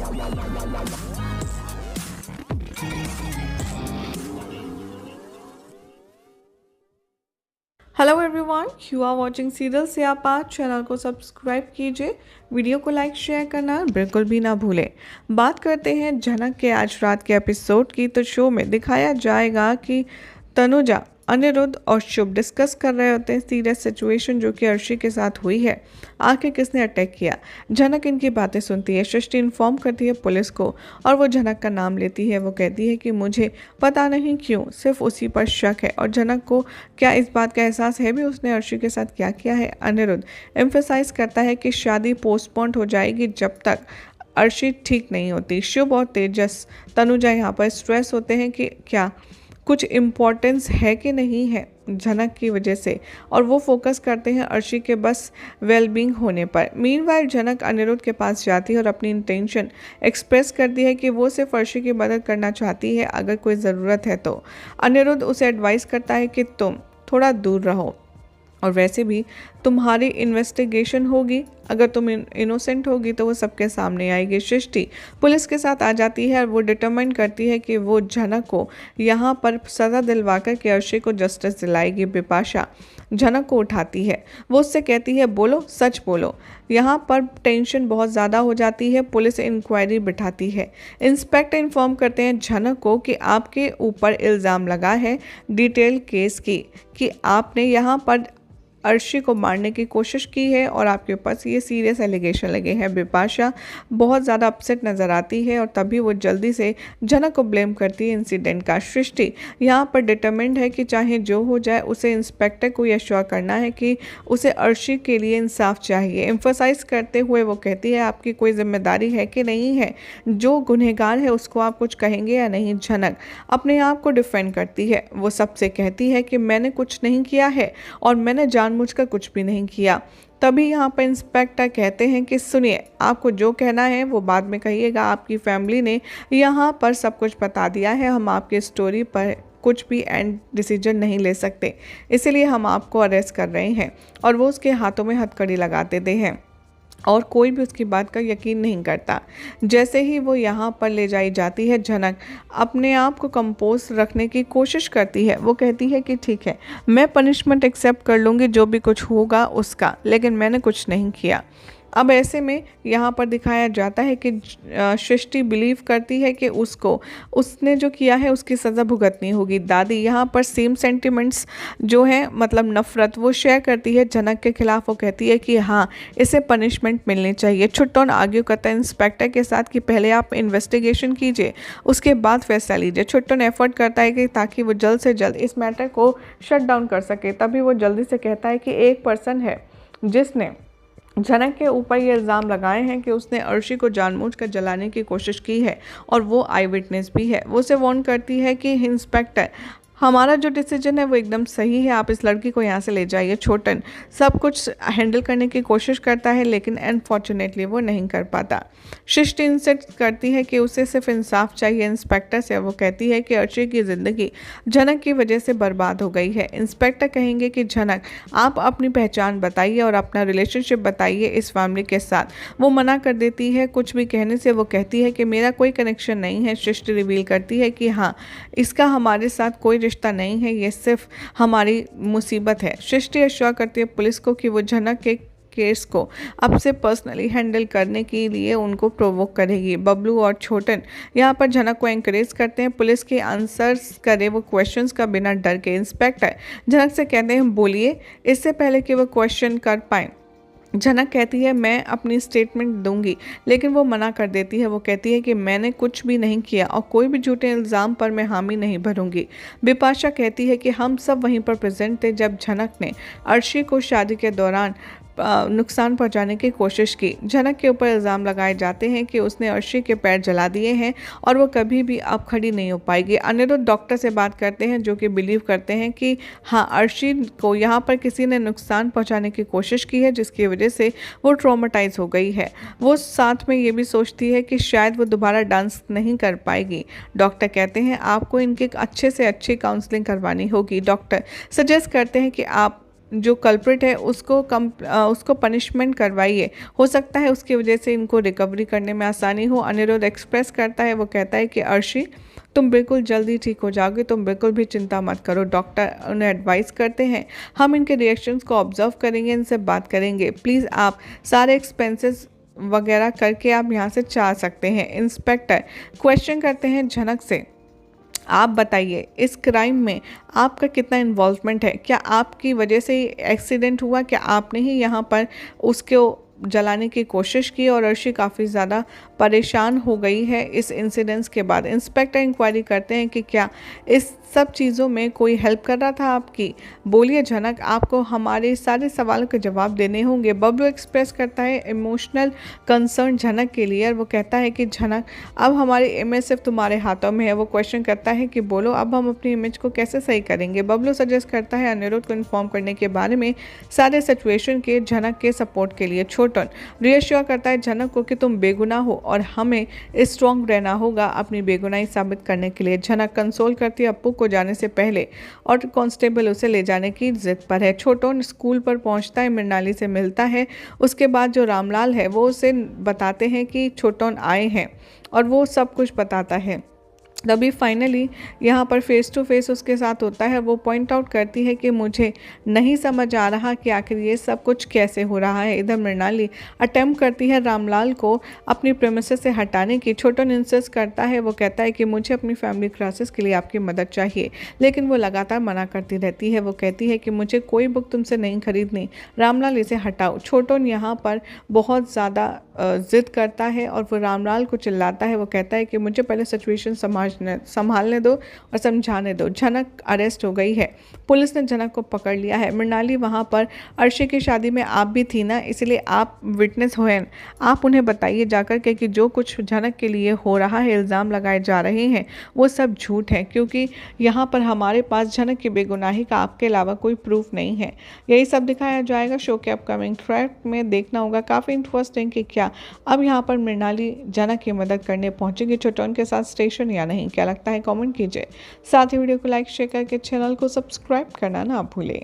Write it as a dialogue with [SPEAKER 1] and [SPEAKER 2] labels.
[SPEAKER 1] Hello everyone, you are watching serial से आप आज चैनल को सब्सक्राइब कीजिए, वीडियो को लाइक शेयर करना बिल्कुल भी ना भूलें। बात करते हैं झनक के आज रात के एपिसोड की। तो शो में दिखाया जाएगा कि तनुजा, अनिरुद्ध और शुभ डिस्कस कर रहे होते हैं सीरियस सिचुएशन जो कि अर्शी के साथ हुई है। आखिर किसने अटैक किया। झनक इनकी बातें सुनती है, सृष्टि इन्फॉर्म करती है पुलिस को और वो झनक का नाम लेती है। वो कहती है कि मुझे पता नहीं क्यों सिर्फ उसी पर शक है और झनक को क्या इस बात का एहसास है भी उसने अर्शी के साथ क्या किया है। अनिरुद्ध एम्फेसाइज करता है कि शादी पोस्टपोन हो जाएगी जब तक अर्शी ठीक नहीं होती। शुभ और तेजस, तनुजा यहाँ पर स्ट्रेस होते हैं कि क्या कुछ इम्पोर्टेंस है कि नहीं है झनक की वजह से, और वो फोकस करते हैं अर्शी के बस वेलबींग होने पर। मीनवाइल झनक अनिरुद्ध के पास जाती है और अपनी इंटेंशन एक्सप्रेस करती है कि वो सिर्फ अर्शी की मदद करना चाहती है अगर कोई ज़रूरत है तो। अनिरुद्ध उसे एडवाइस करता है कि तुम थोड़ा दूर रहो और वैसे भी तुम्हारी इन्वेस्टिगेशन होगी, अगर तुम इनोसेंट होगी तो वो सबके सामने आएगी। सृष्टि पुलिस के साथ आ जाती है और वो डिटरमाइन करती है कि वो झनक को यहाँ पर सज़ा दिलवाकर के अर्शी को जस्टिस दिलाएगी। बिपाशा झनक को उठाती है, वो उससे कहती है बोलो, सच बोलो। यहाँ पर टेंशन बहुत ज़्यादा हो जाती है। पुलिस इंक्वायरी बिठाती है। इंस्पेक्टर इन्फॉर्म करते हैं झनक को कि आपके ऊपर इल्ज़ाम लगा है डिटेल केस की, कि आपने यहाँ पर अर्शी को मारने की कोशिश की है और आपके पास ये सीरियस एलिगेशन लगे हैं। बिपाशा बहुत ज़्यादा अपसेट नज़र आती है और तभी वो जल्दी से झनक को ब्लेम करती है इंसिडेंट का। सृष्टि यहाँ पर डिटरमिन्ड है कि चाहे जो हो जाए उसे इंस्पेक्टर को यह श्योर करना है कि उसे अर्शी के लिए इंसाफ चाहिए। एम्फोसाइज करते हुए वो कहती है आपकी कोई जिम्मेदारी है कि नहीं है, जो गुनहगार है उसको आप कुछ कहेंगे या नहीं। झनक अपने आप को डिफेंड करती है, वो सबसे कहती है कि मैंने कुछ नहीं किया है और मैंने जानबूझकर कुछ भी नहीं किया। तभी यहाँ पर इंस्पेक्टर कहते हैं कि सुनिए, आपको जो कहना है वो बाद में कहिएगा, आपकी फैमिली ने यहाँ पर सब कुछ बता दिया है, हम आपकी स्टोरी पर कुछ भी एंड डिसीजन नहीं ले सकते, इसीलिए हम आपको अरेस्ट कर रहे हैं। और वो उसके हाथों में हथकड़ी लगा देते हैं और कोई भी उसकी बात का यकीन नहीं करता। जैसे ही वो यहाँ पर ले जाई जाती है, झनक अपने आप को कंपोज रखने की कोशिश करती है। वो कहती है कि ठीक है, मैं पनिशमेंट एक्सेप्ट कर लूँगी जो भी कुछ होगा उसका, लेकिन मैंने कुछ नहीं किया। अब ऐसे में यहाँ पर दिखाया जाता है कि सृष्टि बिलीव करती है कि उसने जो किया है उसकी सज़ा भुगतनी होगी। दादी यहाँ पर सेम सेंटिमेंट्स जो है, मतलब नफ़रत, वो शेयर करती है झनक के खिलाफ। वो कहती है कि हाँ, इसे पनिशमेंट मिलनी चाहिए। छुट्टन आर्ग्यू करता है इंस्पेक्टर के साथ कि पहले आप इन्वेस्टिगेशन कीजिए, उसके बाद फैसला लीजिए। छुट्टन एफर्ट करता है कि ताकि वो जल्द से जल्द इस मैटर को शट डाउन कर सके। तभी वो जल्दी से कहता है कि एक पर्सन है जिसने झनक के ऊपर ये इल्ज़ाम लगाए हैं कि उसने अर्शी को जानबूझकर जलाने की कोशिश की है और वो आई विटनेस भी है। वो उसे वार्न करती है कि इंस्पेक्टर, हमारा जो डिसीजन है वो एकदम सही है, आप इस लड़की को यहाँ से ले जाइए। छोटन सब कुछ हैंडल करने की कोशिश करता है लेकिन अनफॉर्चुनेटली वो नहीं कर पाता। सृष्टि इंसिस्ट करती है कि उसे सिर्फ इंसाफ चाहिए इंस्पेक्टर से। वो कहती है कि अर्शी की ज़िंदगी झनक की वजह से बर्बाद हो गई है। इंस्पेक्टर कहेंगे कि झनक, आप अपनी पहचान बताइए और अपना रिलेशनशिप बताइए इस फैमिली के साथ। वो मना कर देती है कुछ भी कहने से। वो कहती है कि मेरा कोई कनेक्शन नहीं है। सृष्टि रिवील करती है कि हाँ, इसका हमारे साथ कोई रिश्ता नहीं है, ये सिर्फ हमारी मुसीबत है। सृष्टि अश्योर करती है पुलिस को कि वो झनक के केस को अब से पर्सनली हैंडल करने के लिए उनको प्रोवोक करेगी। बबलू और छोटन यहाँ पर झनक को एंकरेज करते हैं पुलिस के आंसर्स करे वो क्वेश्चंस का बिना डर के। इंस्पेक्टर झनक से कहते हैं बोलिए, इससे पहले कि वो क्वेश्चन कर पाए। झनक कहती है मैं अपनी स्टेटमेंट दूंगी, लेकिन वो मना कर देती है। वो कहती है कि मैंने कुछ भी नहीं किया और कोई भी झूठे इल्ज़ाम पर मैं हामी नहीं भरूंगी। बिपाशा कहती है कि हम सब वहीं पर प्रेजेंट थे जब झनक ने अर्शी को शादी के दौरान नुकसान पहुंचाने की कोशिश की। झनक के ऊपर इल्ज़ाम लगाए जाते हैं कि उसने अर्शी के पैर जला दिए हैं और वो कभी भी अब खड़ी नहीं हो पाएगी। अनिरुद्ध डॉक्टर से बात करते हैं जो कि बिलीव करते हैं कि हाँ, अर्शी को यहाँ पर किसी ने नुकसान पहुँचाने की कोशिश की है जिसकी वजह से वो ट्रॉमेटाइज हो गई है। वो साथ में ये भी सोचती है कि शायद वो दोबारा डांस नहीं कर पाएगी। डॉक्टर कहते हैं आपको इनकी अच्छे से अच्छी काउंसलिंग करवानी होगी। डॉक्टर सजेस्ट करते हैं कि आप जो कल्प्रिट है उसको पनिशमेंट करवाइए, हो सकता है उसकी वजह से इनको रिकवरी करने में आसानी हो। अनिरुद्ध एक्सप्रेस करता है, वो कहता है कि अर्शी तुम बिल्कुल जल्दी ठीक हो जाओगे, तुम बिल्कुल भी चिंता मत करो। डॉक्टर उन्हें एडवाइस करते हैं हम इनके रिएक्शंस को ऑब्जर्व करेंगे, इनसे बात करेंगे, प्लीज़ आप सारे एक्सपेंसेस वगैरह करके आप यहाँ से जा सकते हैं। इंस्पेक्टर क्वेश्चन करते हैं झनक से, आप बताइए इस क्राइम में आपका कितना इन्वॉल्वमेंट है, क्या आपकी वजह से ही एक्सीडेंट हुआ, क्या आपने ही यहाँ पर उसको जलाने की कोशिश की। और अर्शी काफ़ी ज़्यादा परेशान हो गई है इस इंसिडेंस के बाद। इंस्पेक्टर इंक्वायरी करते हैं कि क्या इस सब चीज़ों में कोई हेल्प कर रहा था आपकी, बोलिए झनक, आपको हमारे सारे सवालों के जवाब देने होंगे। बबलू एक्सप्रेस करता है इमोशनल कंसर्न झनक के लिए और वो कहता है कि झनक अब हमारी इमेज सिर्फ तुम्हारे हाथों में है। वो क्वेश्चन करता है कि बोलो अब हम अपनी इमेज को कैसे सही करेंगे। बबलू सजेस्ट करता है अनिरुद्ध को इन्फॉर्म करने के बारे में सारे सिचुएशन के झनक के सपोर्ट के लिए। छोटन रियश्योर करता है झनक को कि तुम बेगुनाह हो और हमें स्ट्रॉन्ग रहना होगा अपनी बेगुनाही साबित करने के लिए। झनक कंसोल करती है अप्पू को जाने से पहले और कांस्टेबल उसे ले जाने की जिद पर है। छोटन स्कूल पर पहुंचता है, मृणाली से मिलता है, उसके बाद जो रामलाल है वो उसे बताते हैं कि छोटन आए हैं और वो सब कुछ बताता है। तभी फाइनली यहाँ पर फेस टू फेस उसके साथ होता है। वो पॉइंट आउट करती है कि मुझे नहीं समझ आ रहा कि आखिर ये सब कुछ कैसे हो रहा है। इधर मृणाली अटेम्प्ट करती है रामलाल को अपनी प्रेमिसेस से हटाने की। छोटन इंसिस्ट करता है, वो कहता है कि मुझे अपनी फैमिली क्राइसिस के लिए आपकी मदद चाहिए, लेकिन वो लगातार मना करती रहती है। वो कहती है कि मुझे कोई बुक तुमसे नहीं खरीदनी, रामलाल इसे हटाओ। छोटन यहाँ पर बहुत ज़्यादा ज़िद करता है और वो रामलाल को चिल्लाता है। वो कहता है कि मुझे पहले सिचुएशन संभालने दो और समझाने दो। झनक अरेस्ट हो गई है, पुलिस ने झनक को पकड़ लिया है। मृणाली वहाँ पर अर्शी की शादी में आप भी थी ना, इसलिए आप विटनेस हुए, आप उन्हें बताइए जाकर के कि जो कुछ झनक के लिए हो रहा है, इल्ज़ाम लगाए जा रहे हैं, वो सब झूठ है, क्योंकि यहाँ पर हमारे पास झनक की बेगुनाही का आपके अलावा कोई प्रूफ नहीं है। यही सब दिखाया जाएगा शो के अपकमिंग ट्रैक में। देखना होगा काफ़ी इंटरेस्टिंग कि क्या अब यहाँ पर मृणाली झनक की मदद करने पहुँचेगी छोटन के साथ स्टेशन या नहीं। क्या लगता है कमेंट कीजिए, साथ ही वीडियो को लाइक शेयर करके चैनल को सब्सक्राइब करना ना भूलें।